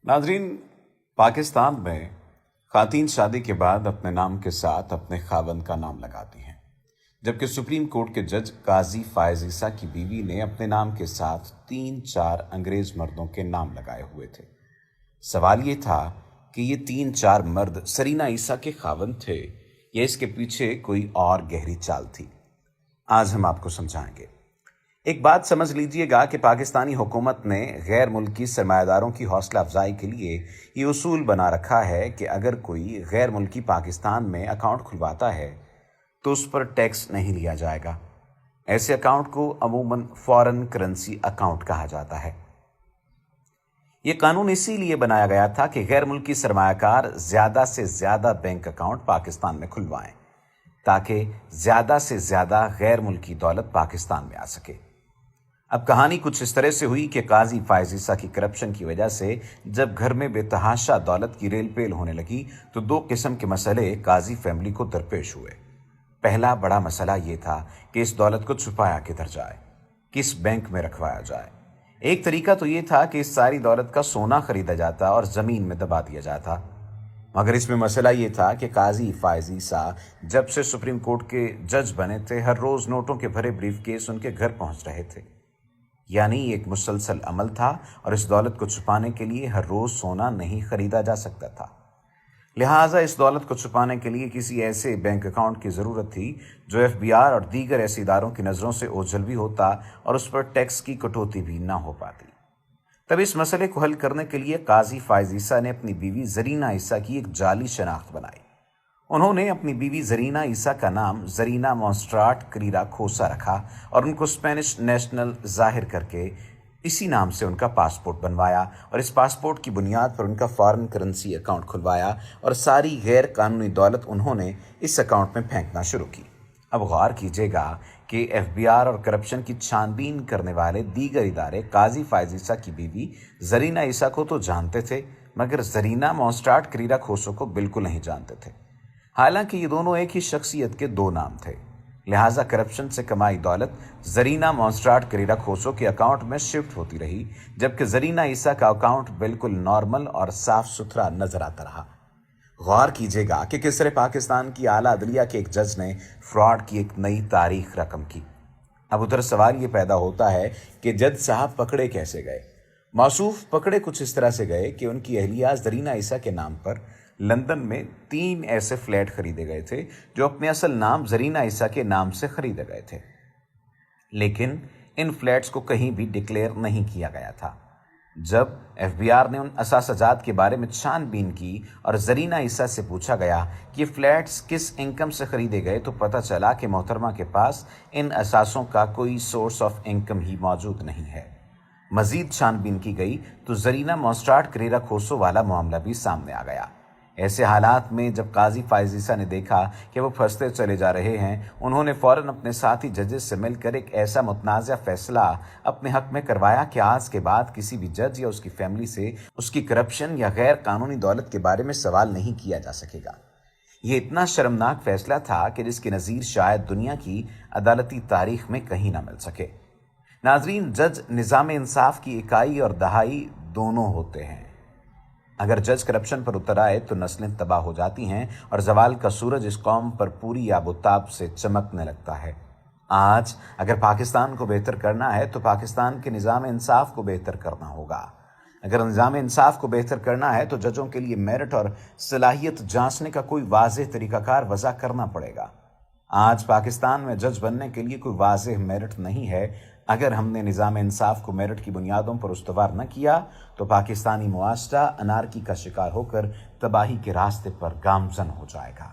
नाजरीन, पाकिस्तान में खातून शादी के बाद अपने नाम के साथ अपने खावंद का नाम लगाती हैं, जबकि सुप्रीम कोर्ट के जज काजी फायज ईसा की बीवी ने अपने नाम के साथ 3-4 अंग्रेज मर्दों के नाम लगाए हुए थे। सवाल ये था कि ये 3-4 मर्द सरीना ईसा के खावंद थे या इसके पीछे कोई और गहरी चाल थी। आज हम आपको समझाएंगे। एक बात समझ लीजिएगा कि पाकिस्तानी हुकूमत ने गैर मुल्की सरमायादारों की हौसला अफजाई के लिए ये उसूल बना रखा है कि अगर कोई गैर मुल्की पाकिस्तान में अकाउंट खुलवाता है तो उस पर टैक्स नहीं लिया जाएगा। ऐसे अकाउंट को अमूमन फॉरेन करेंसी अकाउंट कहा जाता है। ये कानून इसीलिए बनाया गया था कि गैर मुल्की सरमायाकार ज़्यादा से ज़्यादा बैंक अकाउंट पाकिस्तान में खुलवाएं, ताकि ज़्यादा से ज़्यादा गैर मुल्की दौलत पाकिस्तान में आ सके। अब कहानी कुछ इस तरह से हुई कि काजी फायज ईसा की करप्शन की वजह से जब घर में बेतहाशा दौलत की रेल पेल होने लगी तो 2 किस्म के मसले काजी फैमिली को दरपेश हुए। पहला बड़ा मसला ये था कि इस दौलत को छुपाया किधर जाए, किस बैंक में रखवाया जाए। एक तरीका तो ये था कि इस सारी दौलत का सोना खरीदा जाता और ज़मीन में दबा दिया जाता, मगर इसमें मसला ये था कि काजी फायज ईसा जब से सुप्रीम कोर्ट के जज बने थे, हर रोज़ नोटों के भरे ब्रीफ केस उनके घर पहुंच रहे थे। यानी एक मुसलसल अमल था और इस दौलत को छुपाने के लिए हर रोज़ सोना नहीं खरीदा जा सकता था। लिहाजा इस दौलत को छुपाने के लिए किसी ऐसे बैंक अकाउंट की ज़रूरत थी जो FBI और दीगर ऐसी इदारों की नज़रों से ओझल भी होता और उस पर टैक्स की कटौती भी ना हो पाती। तब इस मसले को हल करने के लिए काजी फायज ईसा ने अपनी बीवी जरीना ईसा की एक जाली शनाख्त बनाई। उन्होंने अपनी बीवी जरीना ईसा का नाम जरीना मॉन्स्ट्राट करीरा खोसा रखा और उनको स्पेनिश नेशनल जाहिर करके इसी नाम से उनका पासपोर्ट बनवाया और इस पासपोर्ट की बुनियाद पर उनका फॉरेन करेंसी अकाउंट खुलवाया और सारी गैर कानूनी दौलत उन्होंने इस अकाउंट में फेंकना शुरू की। अब गौर कीजिएगा कि FBI और करप्शन की छानबीन करने वाले दीगर इदारे काजी फायज ईसा की बीवी जरीना ईसा को तो जानते थे, मगर जरीना मॉन्स्ट्राट करीरा खोसो को बिल्कुल नहीं जानते थे। हालांकि ये दोनों एक ही शख्सियत के 2 नाम थे। लिहाजा करप्शन से कमाई दौलत जरीना मॉन्स्ट्राट करीरा खोसो के अकाउंट में शिफ्ट होती रही, जबकि जरीना ईसा का अकाउंट बिल्कुल नॉर्मल और साफ सुथरा नजर आता रहा। गौर कीजिएगा कि किस तरह पाकिस्तान की आला अदलिया के एक जज ने फ्रॉड की एक नई तारीख रकम की। अब उधर सवाल ये पैदा होता है कि जज साहब पकड़े कैसे गए। मौसूफ पकड़े कुछ इस तरह से गए कि उनकी अहलिया जरीना ईसा के नाम पर लंदन में 3 ऐसे फ्लैट खरीदे गए थे जो अपने असल नाम जरीना ईसा के नाम से खरीदे गए थे, लेकिन इन फ्लैट्स को कहीं भी डिक्लेयर नहीं किया गया था। जब FBI ने उन असासजात के बारे में छानबीन की और जरीना ईसा से पूछा गया कि फ्लैट्स किस इनकम से खरीदे गए, तो पता चला कि मोहतरमा के पास इन असासों का कोई सोर्स ऑफ इनकम ही मौजूद नहीं है। मजीद छानबीन की गई तो जरीना मॉन्स्ट्राट करीरा खोसो वाला मामला भी सामने आ गया। ऐसे हालात में जब काजी फायज ईसा ने देखा कि वो फंसते चले जा रहे हैं, उन्होंने फ़ौरन अपने साथी जजेस से मिलकर एक ऐसा मुतनाज़ा फैसला अपने हक में करवाया कि आज के बाद किसी भी जज या उसकी फैमिली से उसकी करप्शन या गैर कानूनी दौलत के बारे में सवाल नहीं किया जा सकेगा। ये इतना शर्मनाक फैसला था कि जिसकी नज़ीर शायद दुनिया की अदालती तारीख में कहीं ना मिल सके। नाजरीन, जज निज़ाम इंसाफ की इकाई और दहाई दोनों होते हैं। अगर जज करप्शन पर उतर आए तो नस्लें तबाह हो जाती हैं और जवाल का सूरज इस कौम पर पूरी आबोताब से चमकने लगता है। आज अगर पाकिस्तान को बेहतर करना है तो पाकिस्तान के निज़ाम इंसाफ को बेहतर करना होगा। अगर निज़ाम इंसाफ को बेहतर करना है तो जजों के लिए मेरिट और सलाहियत जांचने का कोई वाज़ेह तरीक़ाकार वज़ा करना पड़ेगा। आज पाकिस्तान में जज बनने के लिए कोई वाज़ेह मेरिट नहीं है। अगर हमने निज़ाम इंसाफ को मेरिट की बुनियादों पर उस्तवार न किया तो पाकिस्तानी मुआशरा अनारकी का शिकार होकर तबाही के रास्ते पर गामजन हो जाएगा।